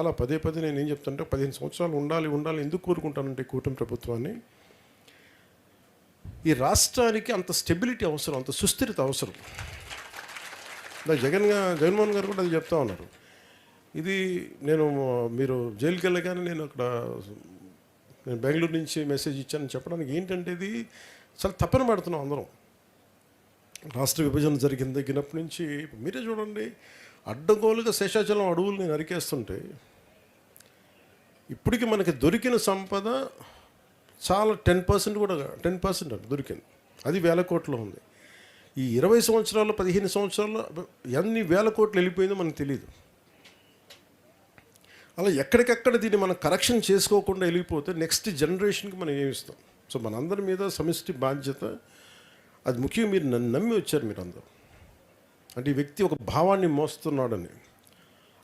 అలా పదే పదే నేను ఏం చెప్తానంటే 15 సంవత్సరాలు ఉండాలి ఎందుకు కోరుకుంటానంటే కూటమి ప్రభుత్వాన్ని, ఈ రాష్ట్రానికి అంత స్టెబిలిటీ అవసరం, అంత సుస్థిరత అవసరం. జగన్మోహన్ గారు కూడా అది చెప్తా ఉన్నారు. ఇది మీరు జైలుకి వెళ్ళగానే నేను బెంగళూరు నుంచి మెసేజ్ ఇచ్చానని చెప్పడానికి ఏంటంటే, ఇది చాలా తప్పన పడుతున్నాం అందరం. రాష్ట్ర విభజన జరిగిన దగ్గరప్పటి నుంచి మీరే చూడండి, అడ్డగోలుగా శేషాచలం అడవుల్ని నరికేస్తుంటే ఇప్పటికి మనకి దొరికిన సంపద చాలా 10% కూడా 10% దొరికింది. అది వేల కోట్లు ఉంది. ఈ 20 సంవత్సరాలు 15 సంవత్సరాలు ఎన్ని వేల కోట్లు వెళ్ళిపోయిందో మనకు తెలియదు. అలా ఎక్కడికక్కడ దీన్ని మనం కరెక్షన్ చేసుకోకుండా వెళ్ళిపోతే నెక్స్ట్ జనరేషన్కి మనం ఏమిస్తాం? సో మనందరి మీద సమిష్టి బాధ్యత. అది ముఖ్యంగా మీరు నన్ను నమ్మి వచ్చారు మీరందరూ. అంటే ఈ వ్యక్తి ఒక భావాన్ని మోస్తున్నాడని.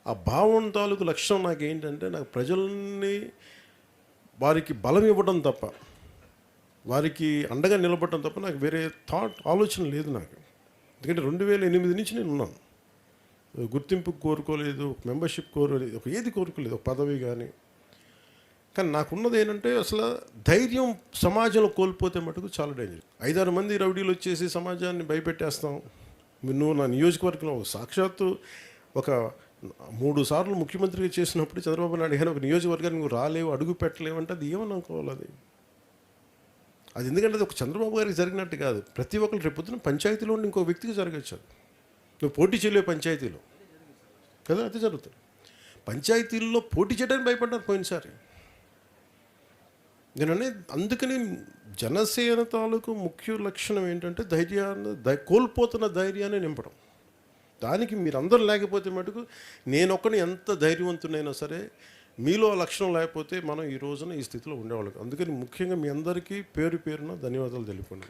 ఆ భావం తాలూకు లక్ష్యం నాకేంటంటే, నాకు ప్రజల్ని వారికి బలం ఇవ్వడం తప్ప, వారికి అండగా నిలబడటం తప్ప నాకు వేరే ఆలోచన లేదు నాకు. ఎందుకంటే 2008 నుంచి నేను ఉన్నాను. గుర్తింపు కోరుకోలేదు, మెంబర్షిప్ కోరుకోలేదు, ఏది కోరుకోలేదు, ఒక పదవి కానీ. కానీ నాకున్నది ఏంటంటే, అసలు ధైర్యం సమాజంలో కోల్పోతే మటుకు చాలా డేంజర్. 5-6 మంది రౌడీలు వచ్చేసి సమాజాన్ని భయపెట్టేస్తాం. నువ్వు నా నియోజకవర్గంలో సాక్షాత్తు ఒక 3 సార్లు ముఖ్యమంత్రిగా చేసినప్పుడు చంద్రబాబు నాయుడు గారు ఒక నియోజకవర్గానికి నువ్వు రాలేవు, అడుగు పెట్టలేవు అంటే అది ఏమని అనుకోవాలి? అది ఎందుకంటే అది ఒక చంద్రబాబు గారికి జరిగినట్టు కాదు. ప్రతి ఒక్కరు రేపు పొద్దున పంచాయతీలో ఉండి ఇంకో వ్యక్తికి జరగచ్చు. నువ్వు పోటీ చేయలేవు పంచాయతీలో కదా, అదే జరుగుతుంది. పంచాయతీల్లో పోటీ చేయడానికి భయపడ్డారు పోయినసారి. అందుకని జనసేన తాలూకు ముఖ్య లక్షణం ఏంటంటే కోల్పోతున్న ధైర్యాన్ని నింపడం. దానికి మీరందరూ లేకపోతే మటుకు నేనొక్కని ఎంత ధైర్యవంతునైనా సరే, మీలో లక్షణం లేకపోతే మనం ఈ రోజున ఈ స్థితిలో ఉండేవాళ్ళం. అందుకని ముఖ్యంగా మీ అందరికీ పేరున ధన్యవాదాలు తెలుపుకోండి.